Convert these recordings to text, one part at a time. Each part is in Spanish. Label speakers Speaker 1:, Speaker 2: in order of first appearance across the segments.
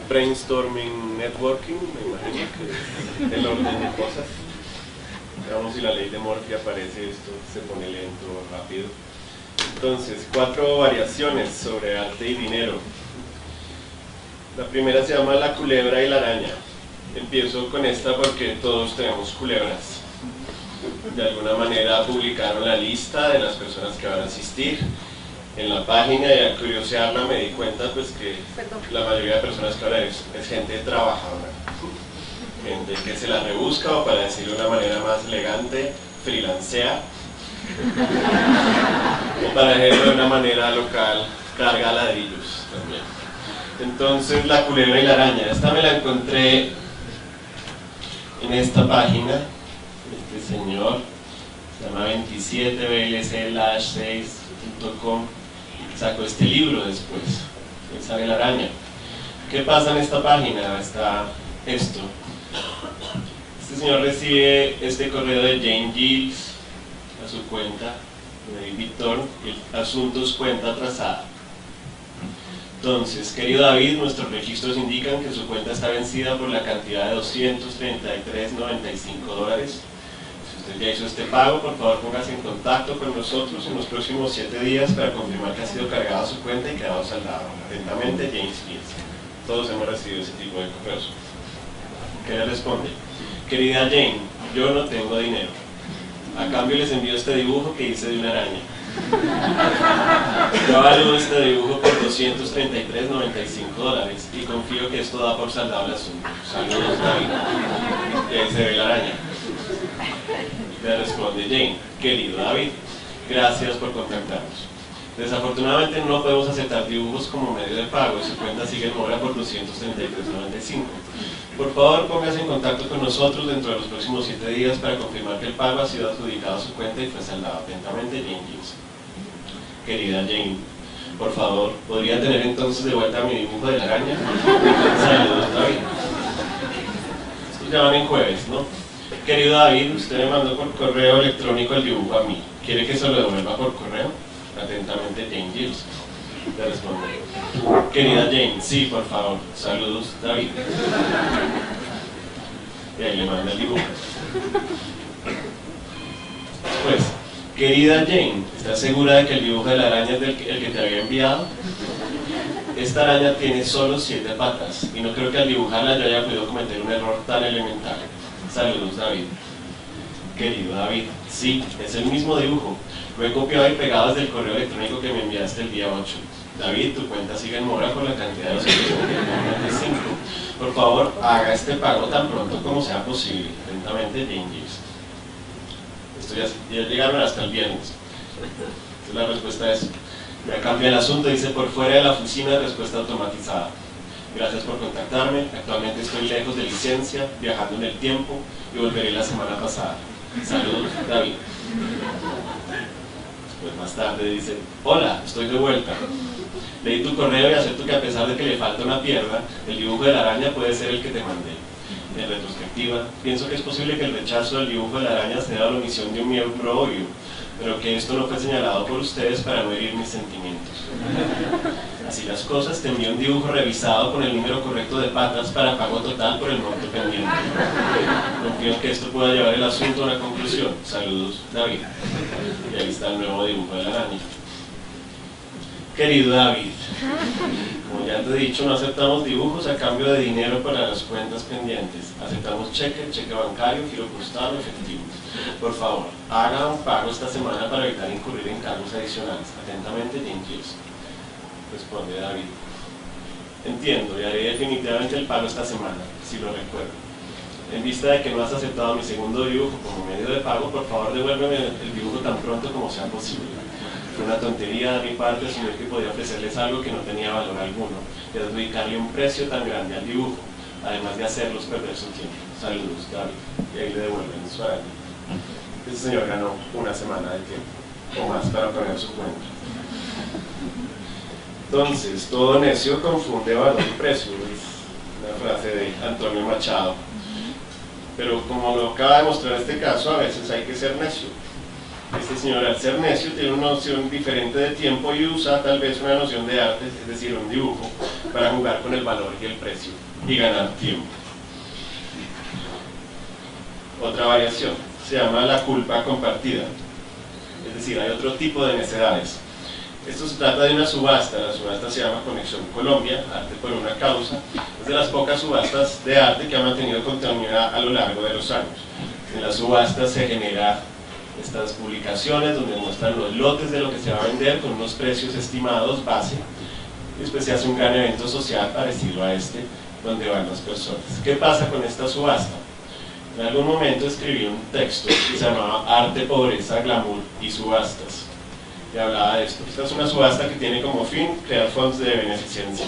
Speaker 1: Brainstorming networking, me imagino que es el orden de cosas. Veamos si la ley de Murphy aparece, esto se pone lento o rápido. Entonces, 4 variaciones sobre arte y dinero. La primera se llama la culebra y la araña. Empiezo con esta porque todos tenemos culebras. De alguna manera publicaron la lista de las personas que van a asistir en la página, y al curiosearla me di cuenta pues que la mayoría de personas que hablan es gente trabajadora, gente que se la rebusca, o para decirlo de una manera más elegante, freelancea, o para decirlo de una manera local, carga ladrillos también. Entonces, la culebra y la araña, esta me la encontré en esta página, este señor, se llama 27blc/6.com. Sacó este libro después, ahí sale la araña. ¿Qué pasa en esta página? Está esto. Este señor recibe este correo de Jane Giles a su cuenta, de David Thorne, el asunto es cuenta atrasada. Entonces, querido David, nuestros registros indican que su cuenta está vencida por la cantidad de $233.95. Si usted ya hizo este pago, por favor póngase en contacto con nosotros en los próximos 7 días para confirmar que ha sido cargada su cuenta y quedado saldado. Atentamente, James Giles. Todos hemos recibido ese tipo de correos. ¿Qué le responde? Querida Jane, yo no tengo dinero. A cambio les envío este dibujo que hice de una araña. Yo valoro este dibujo por $233.95 y confío que esto da por saldado el asunto. Saludos, David. Y ahí se ve la araña. Le responde Jane: querido David, gracias por contactarnos. Desafortunadamente no podemos aceptar dibujos como medio de pago y su cuenta sigue en mora por $233.95. Por favor, póngase en contacto con nosotros dentro de los próximos 7 días para confirmar que el pago ha sido adjudicado a su cuenta y fue saldado. Atentamente, Jane Giles. Querida Jane, por favor, ¿podría tener entonces de vuelta mi dibujo de la araña? Saludos, David. Estos ya van en jueves, ¿no? Querido David, usted me mandó por correo electrónico el dibujo a mí. ¿Quiere que se lo devuelva por correo? Atentamente, Jane Giles. Le responde: querida Jane, sí, por favor. Saludos, David. Y ahí le manda el dibujo. Pues, querida Jane, ¿estás segura de que el dibujo de la araña es el que te había enviado? Esta araña tiene solo 7 patas y no creo que al dibujarla yo haya podido cometer un error tan elemental. Saludos, David. Querido David, sí, es el mismo dibujo. Lo he copiado y pegado desde el correo electrónico que me enviaste el día 8. David, tu cuenta sigue en mora con la cantidad de $233.95. Por favor, haga este pago tan pronto como sea posible. Atentamente, Jane Giles. Esto ya llegaron hasta el viernes. Entonces la respuesta es: ya cambia el asunto, dice por fuera de la oficina de respuesta automatizada. Gracias por contactarme, actualmente estoy lejos de licencia, viajando en el tiempo y volveré la semana pasada. Saludos, David. Después más tarde dice: hola, estoy de vuelta. Leí tu correo y acepto que a pesar de que le falta una pierna, el dibujo de la araña puede ser el que te mandé. En retrospectiva, pienso que es posible que el rechazo del dibujo de la araña se deba a la omisión de un miembro obvio, pero que esto no fue señalado por ustedes para no herir mis sentimientos. Así las cosas, te envío un dibujo revisado con el número correcto de patas para pago total por el monto pendiente. Confío en que esto pueda llevar el asunto a una conclusión. Saludos, David. Y ahí está el nuevo dibujo de la araña. Querido David, como ya te he dicho, no aceptamos dibujos a cambio de dinero para las cuentas pendientes. Aceptamos cheque bancario, giro postal o efectivo. Por favor, haga un pago esta semana para evitar incurrir en cargos adicionales. Atentamente, Jane Giles. Responde David: entiendo, y haré definitivamente el pago esta semana, si lo recuerdo. En vista de que no has aceptado mi segundo dibujo como medio de pago, por favor devuélveme el dibujo tan pronto como sea posible. Fue una tontería de mi parte asumir que podía ofrecerles algo que no tenía valor alguno y adjudicarle un precio tan grande al dibujo, además de hacerlos perder su tiempo. Saludos, David. Y ahí le devuelven su araña. Ese señor ganó una semana de tiempo o más para poner su cuenta. Entonces, todo necio confunde valor y precio. Es una frase de Antonio Machado. Pero como lo acaba de mostrar este caso, a veces hay que ser necio. Este señor, al ser necio, tiene una noción diferente de tiempo y usa tal vez una noción de arte, es decir, un dibujo, para jugar con el valor y el precio y ganar tiempo. Otra variación se llama la culpa compartida, es decir, hay otro tipo de necedades. Esto se trata de una subasta, la subasta se llama Conexión Colombia, Arte por una Causa. Es de las pocas subastas de arte que ha mantenido continuidad a lo largo de los años. En la subasta se genera estas publicaciones donde muestran los lotes de lo que se va a vender con unos precios estimados base, y después se hace un gran evento social parecido a este, donde van las personas. ¿Qué pasa con esta subasta? En algún momento escribí un texto que se llamaba Arte, Pobreza, Glamour y Subastas, y hablaba de esto. Esta es una subasta que tiene como fin crear fondos de beneficencia.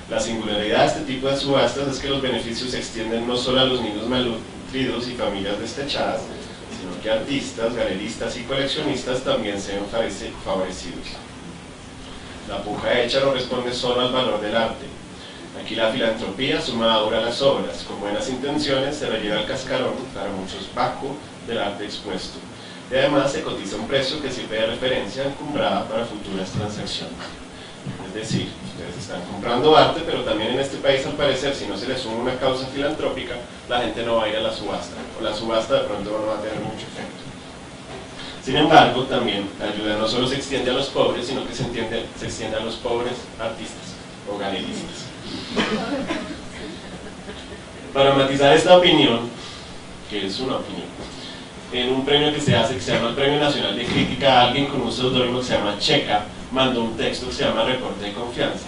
Speaker 1: La singularidad de este tipo de subastas es que los beneficios se extienden no solo a los niños malnutridos y familias destechadas, sino que artistas, galeristas y coleccionistas también se ven favorecidos. La puja hecha no responde solo al valor del arte. Aquí la filantropía suma ahora a las obras, con buenas intenciones se rellena el cascarón, para muchos vacuo, del arte expuesto. Y además se cotiza un precio que sirve de referencia encumbrada para futuras transacciones. Es decir, ustedes están comprando arte, pero también en este país al parecer, si no se le suma una causa filantrópica, la gente no va a ir a la subasta, o la subasta de pronto no va a tener mucho efecto. Sin embargo, también la ayuda no solo se extiende a los pobres, sino que se extiende a los pobres artistas o galeristas. Para matizar esta opinión, que es una opinión, en un premio que se hace, que se llama el Premio Nacional de Crítica, alguien con un seudónimo que se llama Checa mandó un texto que se llama Reporte de Confianza.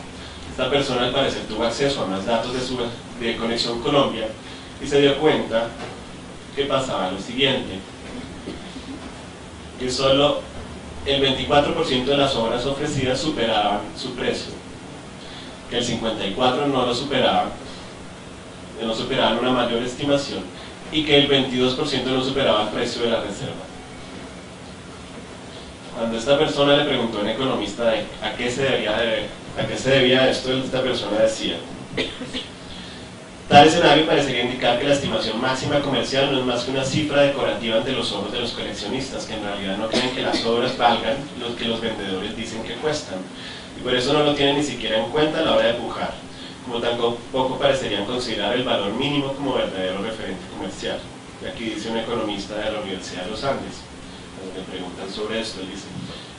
Speaker 1: Esta persona al parecer tuvo acceso a más datos de Conexión Colombia y se dio cuenta que pasaba lo siguiente, que solo el 24% de las obras ofrecidas superaban su precio, que el 54% no lo superaban, no superaban una mayor estimación, y que el 22% no superaba el precio de la reserva. Cuando esta persona le preguntó a un economista a qué se debía esto, esta persona decía: tal escenario parecería indicar que la estimación máxima comercial no es más que una cifra decorativa ante los ojos de los coleccionistas, que en realidad no creen que las obras valgan lo que los vendedores dicen que cuestan, y por eso no lo tienen ni siquiera en cuenta a la hora de pujar, como tampoco parecerían considerar el valor mínimo como verdadero referente comercial. Y aquí dice un economista de la Universidad de los Andes, cuando le preguntan sobre esto, él dice: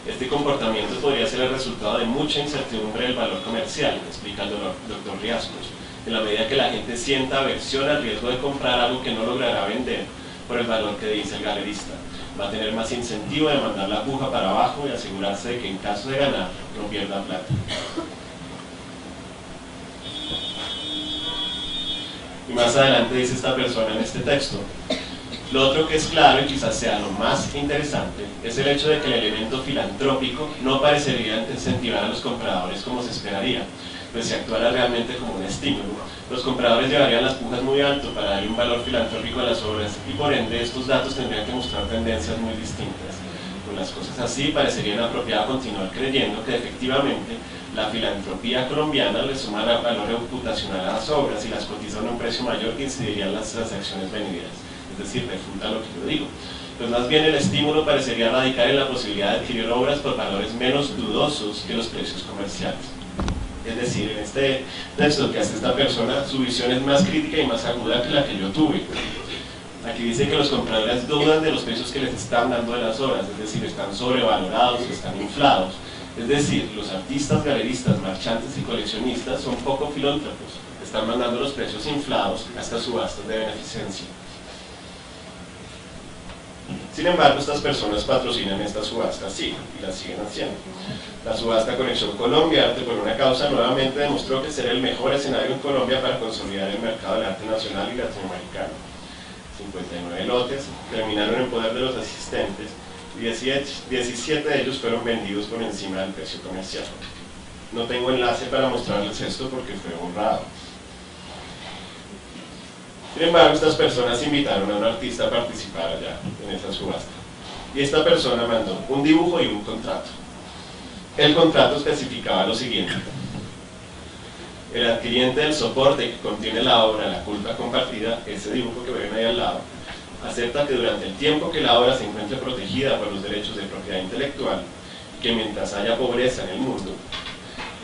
Speaker 1: este comportamiento podría ser el resultado de mucha incertidumbre del valor comercial, explica el doctor Riascos, en la medida que la gente sienta aversión al riesgo de comprar algo que no logrará vender por el valor que dice el galerista. Va a tener más incentivo de mandar la puja para abajo y asegurarse de que en caso de ganar no pierda plata. Y más adelante dice esta persona en este texto: lo otro que es claro y quizás sea lo más interesante es el hecho de que el elemento filantrópico no parecería incentivar a los compradores como se esperaría, pues si actuara realmente como un estímulo, los compradores llevarían las pujas muy alto para darle un valor filantrópico a las obras y por ende estos datos tendrían que mostrar tendencias muy distintas. Con las cosas así, parecería inapropiado continuar creyendo que efectivamente la filantropía colombiana le suma valor reputacional a las obras y las cotiza a un precio mayor que incidiría en las transacciones venideras. Es decir, refuta lo que yo digo. Pues más bien el estímulo parecería radicar en la posibilidad de adquirir obras por valores menos dudosos que los precios comerciales. Es decir, en este texto que hace esta persona, su visión es más crítica y más aguda que la que yo tuve. Aquí dice que los compradores dudan de los precios que les están dando de las obras, es decir, están sobrevalorados, están inflados. Es decir, los artistas, galeristas, marchantes y coleccionistas son poco filántropos, están mandando los precios inflados hasta subastas de beneficencia. Sin embargo, estas personas patrocinan esta subasta, sí, y la siguen haciendo. La subasta Conexión Colombia, Arte por una Causa, nuevamente demostró que será el mejor escenario en Colombia para consolidar el mercado del arte nacional y latinoamericano. 59 lotes terminaron en poder de los asistentes 17 de ellos fueron vendidos por encima del precio comercial. No tengo enlace para mostrarles esto porque fue borrado. Sin embargo, estas personas invitaron a un artista a participar allá en esa subasta. Y esta persona mandó un dibujo y un contrato. El contrato especificaba lo siguiente: el adquiriente del soporte que contiene la obra La culpa compartida, ese dibujo que ven ahí al lado, acepta que durante el tiempo que la obra se encuentre protegida por los derechos de propiedad intelectual, que mientras haya pobreza en el mundo,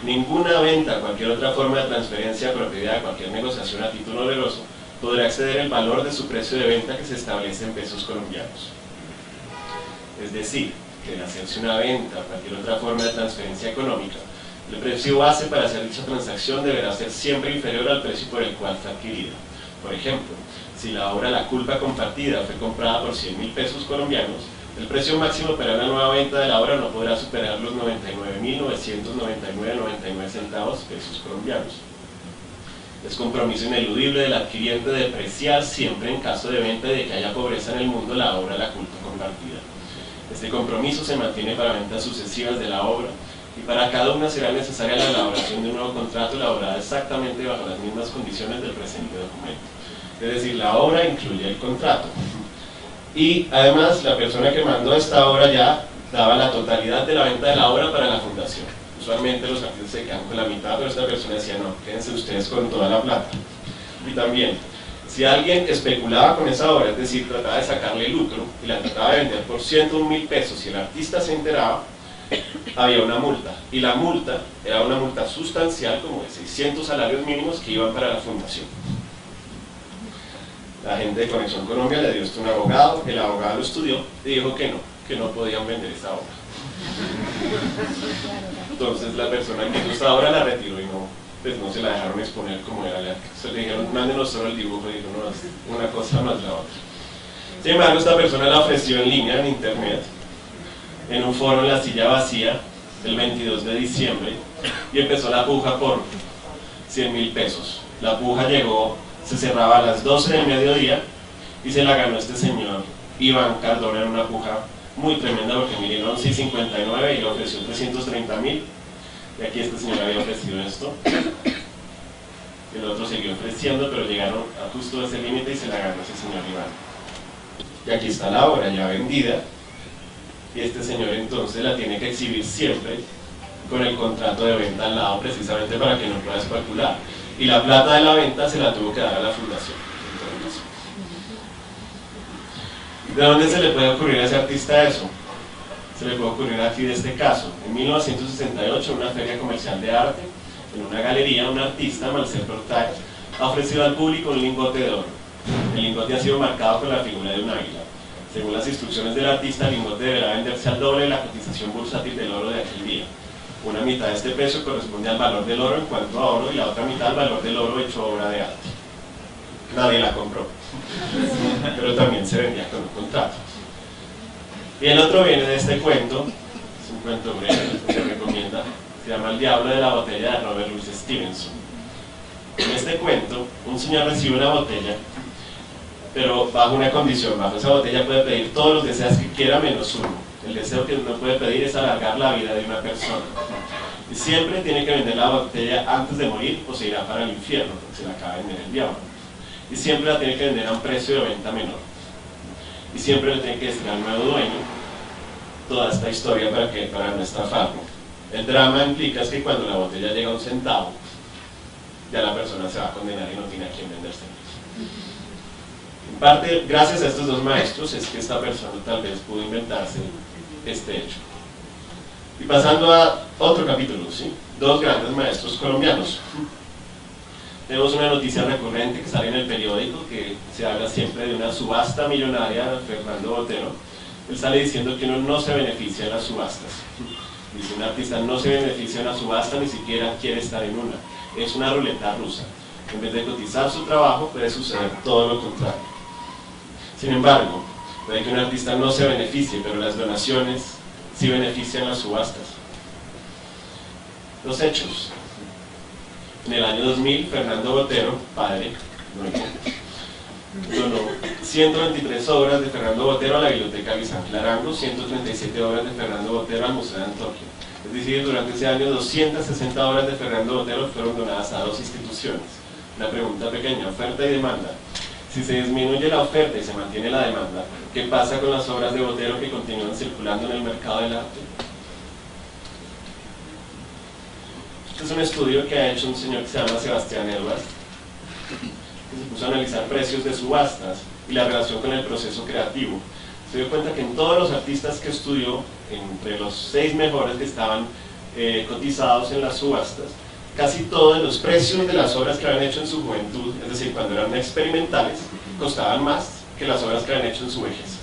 Speaker 1: ninguna venta o cualquier otra forma de transferencia de propiedad, cualquier negociación a título oneroso, podrá exceder el valor de su precio de venta que se establece en pesos colombianos. Es decir, que de hacerse una venta o cualquier otra forma de transferencia económica, el precio base para hacer dicha transacción deberá ser siempre inferior al precio por el cual fue adquirida. Por ejemplo, si la obra La culpa compartida fue comprada por 100.000 pesos colombianos, el precio máximo para una nueva venta de la obra no podrá superar los 99.999,99 centavos pesos colombianos. Es compromiso ineludible del adquiriente de depreciar siempre en caso de venta y de que haya pobreza en el mundo la obra La culpa compartida. Este compromiso se mantiene para ventas sucesivas de la obra y para cada una será necesaria la elaboración de un nuevo contrato elaborado exactamente bajo las mismas condiciones del presente documento. Es decir, la obra incluye el contrato. Y además la persona que mandó esta obra ya daba la totalidad de la venta de la obra para la fundación. Usualmente los artistas se quedan con la mitad, pero esta persona decía no, quédense ustedes con toda la plata. Y también, si alguien especulaba con esa obra, es decir, trataba de sacarle lucro y la trataba de vender por 101.000 pesos y el artista se enteraba, había una multa. Y la multa era una multa sustancial, como de 600 salarios mínimos que iban para la fundación. La gente de Conexión Colombia le dio esto a un abogado, el abogado lo estudió y dijo que no podían vender esta obra. Entonces la persona que hizo esta obra la retiró y no se la dejaron exponer como era. Se le dijeron, mándenos solo el dibujo, y dijo, no, es una cosa más la otra. Sin embargo, esta persona la ofreció en línea, en internet, en un foro en La Silla Vacía, el 22 de diciembre, y empezó la puja por 100.000 pesos. La puja se cerraba a las 12 del mediodía y se la ganó este señor Iván Cardona en una puja muy tremenda, porque miren, 11.59 y le ofreció 330.000, y aquí este señor había ofrecido esto, el otro siguió ofreciendo, pero llegaron a justo ese límite y se la ganó ese señor Iván. Y aquí está la obra ya vendida, y este señor entonces la tiene que exhibir siempre con el contrato de venta al lado, precisamente para que no pueda especular, y la plata de la venta se la tuvo que dar a la fundación. ¿De dónde se le puede ocurrir a ese artista eso? Se le puede ocurrir aquí de este caso. En 1968, en una feria comercial de arte, en una galería, un artista, Marcel Portaix, ha ofrecido al público un lingote de oro. El lingote ha sido marcado con la figura de un águila. Según las instrucciones del artista, el lingote deberá venderse al doble de la cotización bursátil del oro de aquel día. Una mitad de este precio corresponde al valor del oro en cuanto a oro y la otra mitad al valor del oro hecho obra de arte. Nadie la compró, pero también se vendía con un contrato. Y el otro viene de este cuento, es un cuento breve que se recomienda, se llama El diablo de la botella, de Robert Louis Stevenson. En este cuento, un señor recibe una botella, pero bajo una condición: bajo esa botella puede pedir todos los deseos que quiera menos uno. El deseo que no puede pedir es alargar la vida de una persona. Y siempre tiene que vender la botella antes de morir o se irá para el infierno, porque se la acaba de vender el diablo. Y siempre la tiene que vender a un precio de venta menor. Y siempre le tiene que decir al nuevo dueño toda esta historia para no estafarlo. El drama implica es que cuando la botella llega a 1 centavo, ya la persona se va a condenar y no tiene a quién venderse. En parte, gracias a estos dos maestros, es que esta persona tal vez pudo inventarse este hecho. Y pasando a otro capítulo, ¿sí? Dos grandes maestros colombianos. Tenemos una noticia recurrente que sale en el periódico, que se habla siempre de una subasta millonaria de Fernando Botero. Él sale diciendo que uno no se beneficia de las subastas. Dice, un artista no se beneficia de una subasta, ni siquiera quiere estar en una. Es una ruleta rusa. En vez de cotizar su trabajo, puede suceder todo lo contrario. Sin embargo, puede que un artista no se beneficie, pero las donaciones sí benefician las subastas. Los hechos. En el año 2000, Fernando Botero, padre, donó 123 obras de Fernando Botero a la Biblioteca Luis Ángel Arango, 137 obras de Fernando Botero al Museo de Antioquia. Es decir, durante ese año 260 obras de Fernando Botero fueron donadas a 2 instituciones. Una pregunta pequeña: oferta y demanda. Si se disminuye la oferta y se mantiene la demanda, ¿qué pasa con las obras de Botero que continúan circulando en el mercado del arte? Este es un estudio que ha hecho un señor que se llama Sebastián Edwards, que se puso a analizar precios de subastas y la relación con el proceso creativo. Se dio cuenta que en todos los artistas que estudió, entre los 6 mejores que estaban cotizados en las subastas, casi todos los precios de las obras que habían hecho en su juventud, es decir, cuando eran experimentales, costaban más que las obras que habían hecho en su vejez,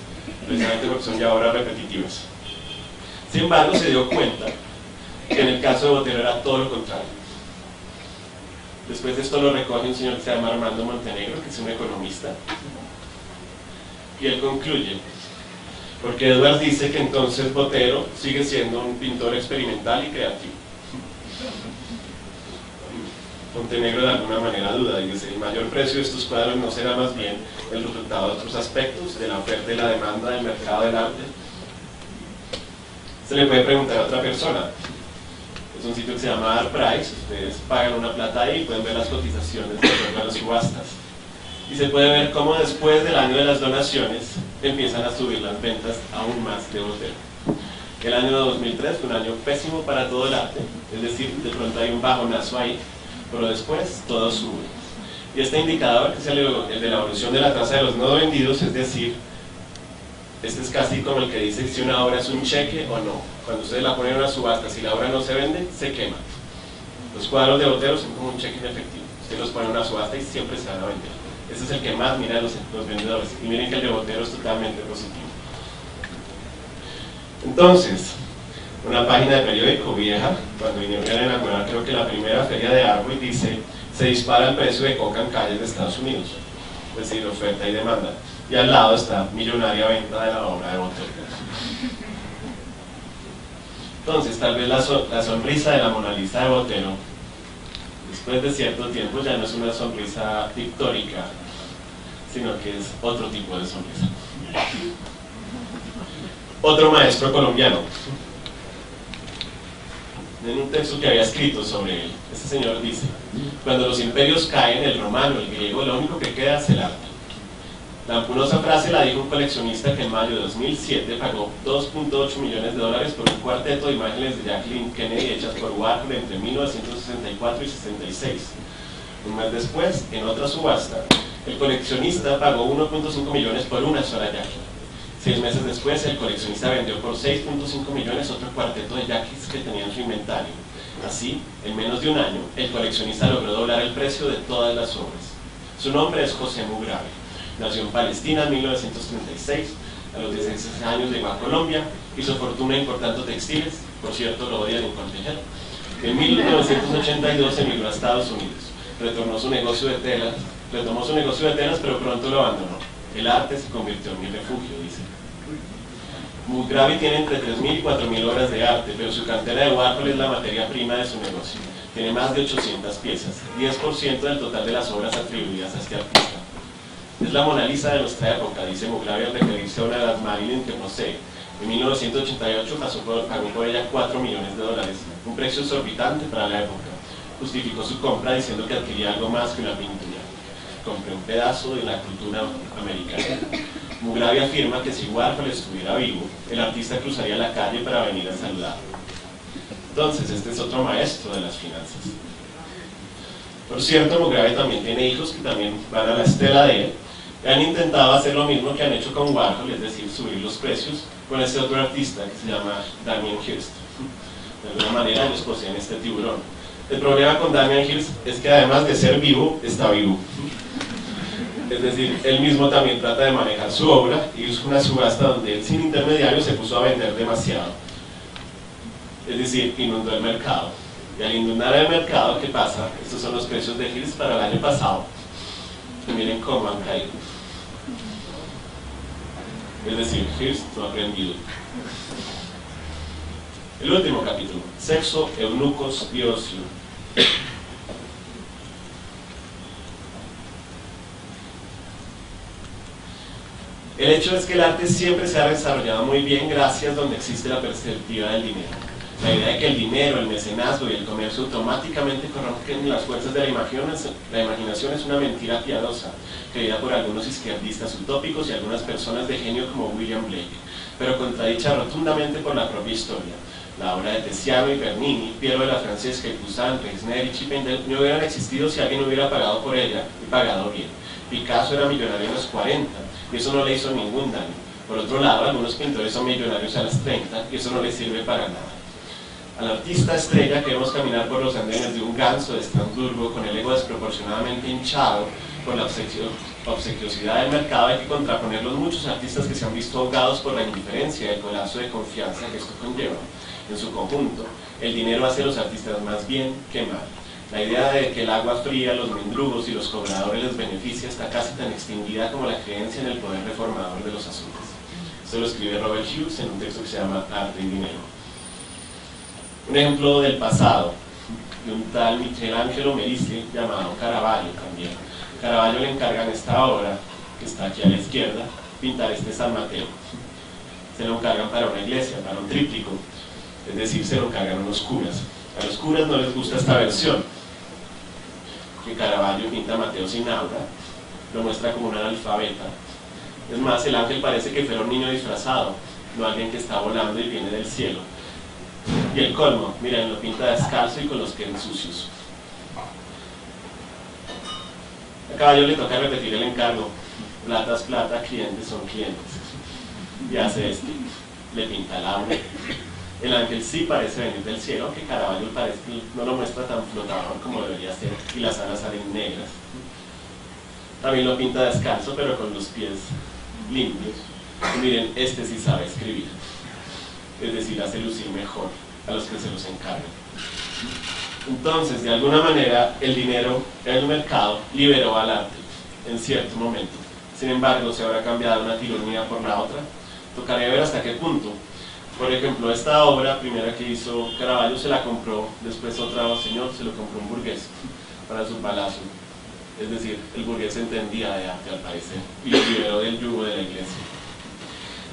Speaker 1: precisamente porque son ya obras repetitivas. Sin embargo, se dio cuenta que en el caso de Botero era todo lo contrario. Después de esto lo recoge un señor que se llama Armando Montenegro, que es un economista, y él concluye, porque Edwards dice que entonces Botero sigue siendo un pintor experimental y creativo. Montenegro de alguna manera duda y dice: el mayor precio de estos cuadros no será más bien el resultado de otros aspectos, de la oferta y la demanda del mercado del arte. Se le puede preguntar a otra persona. Es un sitio que se llama ArtPrice, ustedes pagan una plata ahí y pueden ver las cotizaciones de acuerdo a las subastas. Y se puede ver cómo después del año de las donaciones empiezan a subir las ventas aún más de Botero. El año 2003 fue un año pésimo para todo el arte, es decir, de pronto hay un bajonazo ahí, pero después todo sube. Y este indicador, que es el de la evolución de la tasa de los no vendidos, es decir, este es casi como el que dice si una obra es un cheque o no. Cuando ustedes la ponen en una subasta, si la obra no se vende, se quema. Los cuadros de Botero son como un cheque en efectivo. Ustedes los ponen en una subasta y siempre se van a vender. Ese es el que más miran los vendedores. Y miren que el de Botero es totalmente positivo. Entonces, una página de periódico vieja, cuando vinieron a inaugurar creo que la primera feria de Artway, dice: se dispara el precio de coca en calles de Estados Unidos. Es decir, oferta y demanda. Y al lado está millonaria venta de la obra de Botero. Entonces, tal vez la sonrisa de la Mona Lisa de Botero, después de cierto tiempo, ya no es una sonrisa pictórica, sino que es otro tipo de sonrisa. Otro maestro colombiano, en un texto que había escrito sobre él, este señor dice: cuando los imperios caen, el romano, el griego, lo único que queda es el arte. La ampulosa frase la dijo un coleccionista que en mayo de 2007 pagó $2.8 millones por un cuarteto de imágenes de Jacqueline Kennedy hechas por Warhol entre 1964 y 66. Un mes después, en otra subasta, el coleccionista pagó 1.5 millones por una sola Jacqueline. 6 meses después, el coleccionista vendió por 6.5 millones otro cuarteto de Jacquelines que tenía en su inventario. Así, en menos de un año, el coleccionista logró doblar el precio de todas las obras. Su nombre es José Mugrave. Nació en Palestina en 1936, a los 16 años llegó a Colombia, hizo fortuna importando textiles, por cierto lo odian en Cortejero. En 1982 emigró a Estados Unidos, retomó su negocio de telas, pero pronto lo abandonó. El arte se convirtió en mi refugio, dice. Mugrave tiene entre 3.000 y 4.000 obras de arte, pero su cantera de Warhol es la materia prima de su negocio. Tiene más de 800 piezas, 10% del total de las obras atribuidas a este artista. Es la Mona Lisa de nuestra época, dice Mugrave al referirse a una de las Marilyn que posee. En 1988 pagó por ella $4 millones, un precio exorbitante para la época. Justificó su compra diciendo que adquiría algo más que una pintura. Compré un pedazo de la cultura americana. Mugrave afirma que si Warhol estuviera vivo, el artista cruzaría la calle para venir a saludarlo. Entonces, este es otro maestro de las finanzas. Por cierto, Mugrave también tiene hijos que también van a la estela de él. Han intentado hacer lo mismo que han hecho con Warhol, es decir, subir los precios con este otro artista que se llama Damien Hirst. De alguna manera ellos poseen este tiburón. El problema con Damien Hirst es que además de ser vivo, está vivo. Es decir, él mismo también trata de manejar su obra y hizo una subasta donde él sin intermediarios se puso a vender demasiado. Es decir, inundó el mercado. Y al inundar el mercado, ¿qué pasa? Estos son los precios de Hirst para el año pasado. Y miren cómo han caído. Es decir, Hirst no ha aprendido. El último capítulo: sexo, eunucos y ocio. El hecho es que el arte siempre se ha desarrollado muy bien gracias donde existe la perspectiva del dinero. La idea de que el dinero, el mecenazgo y el comercio automáticamente corrompen las fuerzas de la imaginación es una mentira piadosa, creída por algunos izquierdistas utópicos y algunas personas de genio como William Blake, pero contradicha rotundamente por la propia historia. La obra de Tiziano y Bernini, Piero de la Francesca y Poussin, Reisner y Chippendale no hubieran existido si alguien hubiera pagado por ella y pagado bien. Picasso era millonario en los 40 y eso no le hizo ningún daño. Por otro lado, algunos pintores son millonarios a los 30 y eso no les sirve para nada. Al artista estrella queremos caminar por los andenes de un ganso de Estrasburgo con el ego desproporcionadamente hinchado por la obsequiosidad del mercado. Hay que contraponer los muchos artistas que se han visto ahogados por la indiferencia y el colapso de confianza que esto conlleva. En su conjunto, el dinero hace a los artistas más bien que mal. La idea de que el agua fría, los mendrugos y los cobradores les beneficia está casi tan extinguida como la creencia en el poder reformador de los azules. Esto lo escribe Robert Hughes en un texto que se llama Arte y Dinero. Un ejemplo del pasado, de un tal Michelangelo Merisi llamado Caravaggio también. Caravaggio le encargan esta obra, que está aquí a la izquierda, pintar este San Mateo. Se lo encargan para una iglesia, para un tríptico, es decir, se lo encargan unos curas. A los curas no les gusta esta versión, que Caravaggio pinta a Mateo sin aura, lo muestra como un analfabeta. Es más, el ángel parece que fuera un niño disfrazado, no alguien que está volando y viene del cielo. Y el colmo, miren, lo pinta descalzo y con los pies sucios. A Caravaggio le toca repetir el encargo: plata es plata, clientes son clientes. Y hace este, le pinta el aura. El ángel sí parece venir del cielo, aunque Caravaggio parece que no lo muestra tan flotador como debería ser, y las alas salen negras. También lo pinta descalzo, pero con los pies limpios. Y miren, este sí sabe escribir, es decir, hace lucir mejor a los que se los encargan. Entonces, de alguna manera, el dinero, el mercado, liberó al arte en cierto momento. Sin embargo, ¿se habrá cambiado una tiranía por la otra? Tocaría ver hasta qué punto. Por ejemplo, esta obra primera que hizo Caravaggio se la compró después otro señor, se lo compró un burgués para su palacio. Es decir, el burgués entendía de arte al parecer y lo liberó del yugo de la iglesia.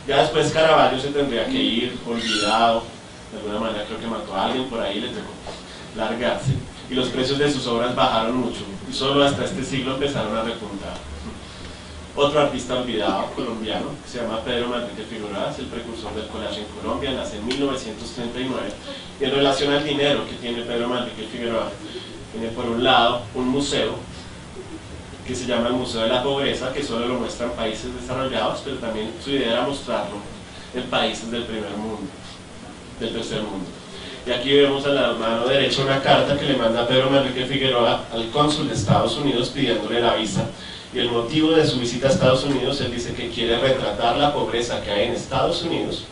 Speaker 1: Ya después Caravaggio se tendría que ir olvidado, de alguna manera creo que mató a alguien por ahí, le tocó largarse, y los precios de sus obras bajaron mucho, y solo hasta este siglo empezaron a repuntar. Otro artista olvidado, colombiano, que se llama Pedro Manrique Figueroa, es el precursor del collage en Colombia, nace en 1939, y en relación al dinero que tiene Pedro Manrique Figueroa, tiene por un lado un museo, que se llama el Museo de la Pobreza, que solo lo muestra en países desarrollados, pero también su idea era mostrarlo en países del primer mundo, del tercer mundo. Y aquí vemos a la mano derecha una carta que le manda Pedro Manrique Figueroa al cónsul de Estados Unidos pidiéndole la visa. Y el motivo de su visita a Estados Unidos, él dice que quiere retratar la pobreza que hay en Estados Unidos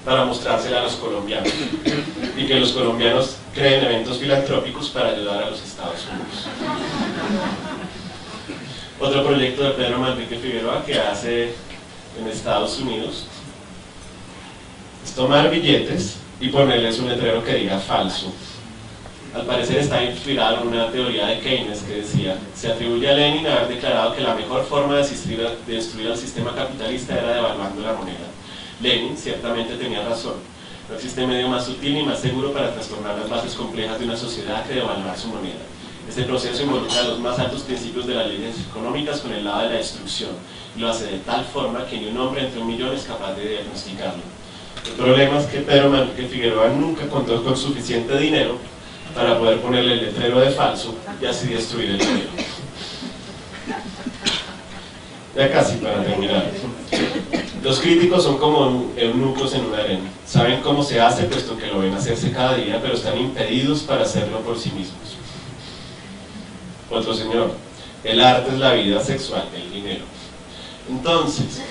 Speaker 1: para mostrársela a los colombianos, y que los colombianos creen eventos filantrópicos para ayudar a los Estados Unidos. Otro proyecto de Pedro Manrique Figueroa que hace en Estados Unidos es tomar billetes y ponerles un letrero que diga falso. Al parecer está inspirado en una teoría de Keynes que decía: se atribuye a Lenin haber declarado que la mejor forma de destruir al sistema capitalista era devaluando la moneda. Lenin ciertamente tenía razón. No existe medio más sutil ni más seguro para trastornar las bases complejas de una sociedad que devaluar su moneda. Este proceso involucra los más altos principios de las leyes económicas con el lado de la destrucción, y lo hace de tal forma que ni un hombre entre un millón es capaz de diagnosticarlo. El problema es que Pedro Manrique Figueroa nunca contó con suficiente dinero para poder ponerle el letrero de falso y así destruir el dinero. Ya casi para terminar. Los críticos son como eunucos en una arena. Saben cómo se hace, puesto que lo ven hacerse cada día, pero están impedidos para hacerlo por sí mismos. Otro señor: el arte es la vida sexual del dinero. Entonces,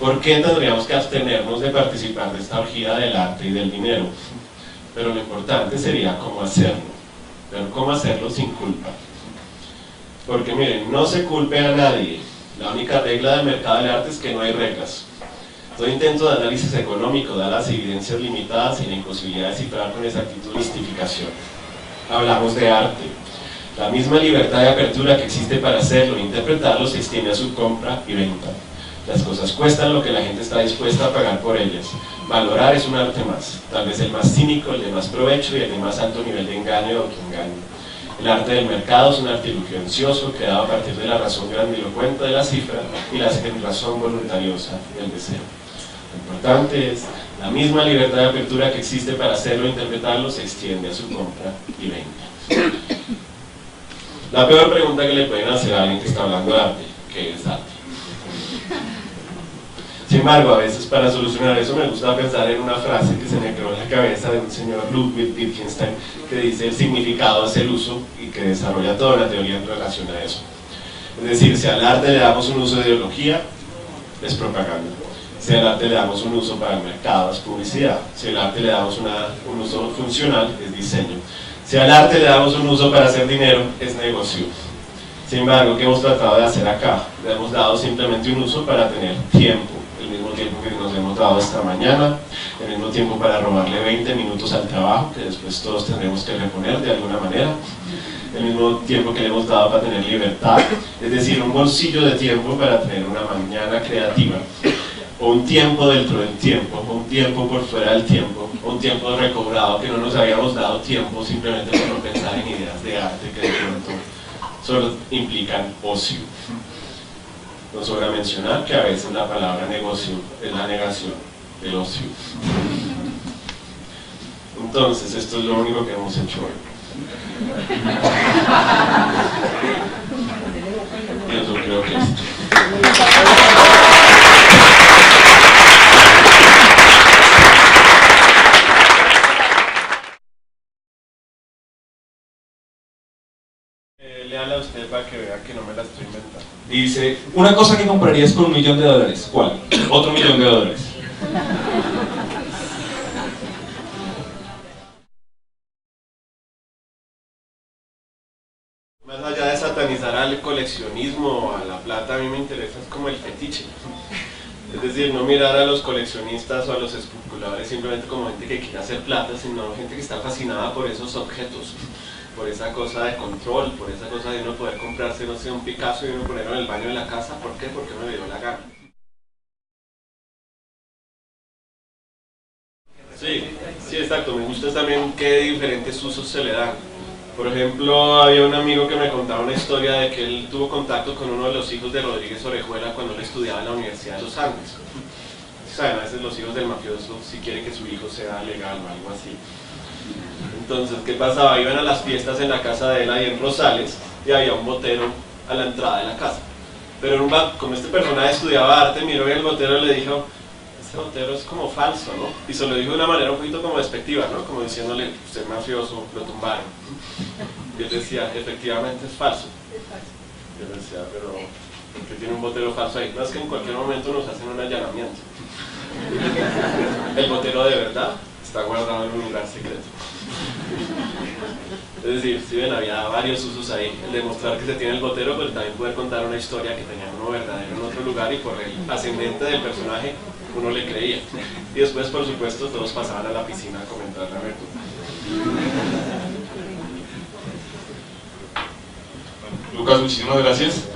Speaker 1: ¿por qué tendríamos que abstenernos de participar de esta orgía del arte y del dinero? Pero lo importante sería cómo hacerlo, pero cómo hacerlo sin culpa. Porque miren, no se culpe a nadie. La única regla del mercado del arte es que no hay reglas. Todo intento de análisis económico da las evidencias limitadas y la imposibilidad de cifrar con exactitud justificación. Hablamos de arte. La misma libertad de apertura que existe para hacerlo e interpretarlo se extiende a su compra y venta. Las cosas cuestan lo que la gente está dispuesta a pagar por ellas. Valorar es un arte más, tal vez el más cínico, el de más provecho y el de más alto nivel de engaño y autoengaño. El arte del mercado es un artilugio ansioso creado a partir de la razón grandilocuente de la cifra y la razón voluntariosa del deseo. Lo importante es, la misma libertad de apertura que existe para hacerlo e interpretarlo se extiende a su compra y venta. La peor pregunta que le pueden hacer a alguien que está hablando de arte, ¿qué es arte? Sin embargo, a veces para solucionar eso me gusta pensar en una frase que se me quedó en la cabeza de un señor Ludwig Wittgenstein que dice: el significado es el uso, y que desarrolla toda una teoría en relación a eso. Es decir, si al arte le damos un uso de ideología, es propaganda. Si al arte le damos un uso para el mercado, es publicidad. Si al arte le damos un uso funcional, es diseño. Si al arte le damos un uso para hacer dinero, es negocio. Sin embargo, ¿qué hemos tratado de hacer acá? Le hemos dado simplemente un uso para tener tiempo, el mismo tiempo que nos hemos dado esta mañana, el mismo tiempo para robarle 20 minutos al trabajo, que después todos tendremos que reponer de alguna manera, el mismo tiempo que le hemos dado para tener libertad, es decir, un bolsillo de tiempo para tener una mañana creativa, o un tiempo dentro del tiempo, o un tiempo por fuera del tiempo, o un tiempo recobrado que no nos habíamos dado tiempo simplemente por no pensar en ideas de arte que de pronto solo implican ocio. No sobra mencionar que a veces la palabra negocio es la negación del ocio. Entonces, esto es lo único que hemos hecho hoy. Yo creo que esto. Léala usted para que vea que no me la estoy inventando.
Speaker 2: Dice, una cosa que comprarías por $1.000.000. ¿Cuál? Otro $1.000.000.
Speaker 1: Más allá de satanizar al coleccionismo o a la plata, a mí me interesa es como el fetiche. Es decir, no mirar a los coleccionistas o a los especuladores simplemente como gente que quiere hacer plata, sino gente que está fascinada por esos objetos, por esa cosa de control, por esa cosa de uno poder comprarse, no sé, un Picasso y uno ponerlo en el baño de la casa. ¿Por qué? Porque me dio la gana. Sí, exacto. Me gusta también qué diferentes usos se le dan. Por ejemplo, había un amigo que me contaba una historia de que él tuvo contacto con uno de los hijos de Rodríguez Orejuela cuando él estudiaba en la Universidad de los Andes. Saben, a veces los hijos del mafioso si quieren que su hijo sea legal o algo así. Entonces, ¿qué pasaba? Iban a las fiestas en la casa de él ahí en Rosales y había un botero a la entrada de la casa. Pero como este personaje estudiaba arte, miró y el botero le dijo: este botero es como falso, ¿no? Y se lo dijo de una manera un poquito como despectiva, ¿no? Como diciéndole: usted es mafioso, lo tumbaron. Y él decía: efectivamente es falso. Y él decía: pero ¿por qué tiene un botero falso ahí? No, es que en cualquier momento nos hacen un allanamiento. El botero de verdad está guardado en un lugar secreto. Es decir, si ven, había varios usos ahí. El demostrar que se tiene el botero, pero también poder contar una historia que tenía uno verdadero en otro lugar y por el ascendente del personaje uno le creía. Y después, por supuesto, todos pasaban a la piscina a comentar la virtud.
Speaker 2: Lucas, muchísimas gracias.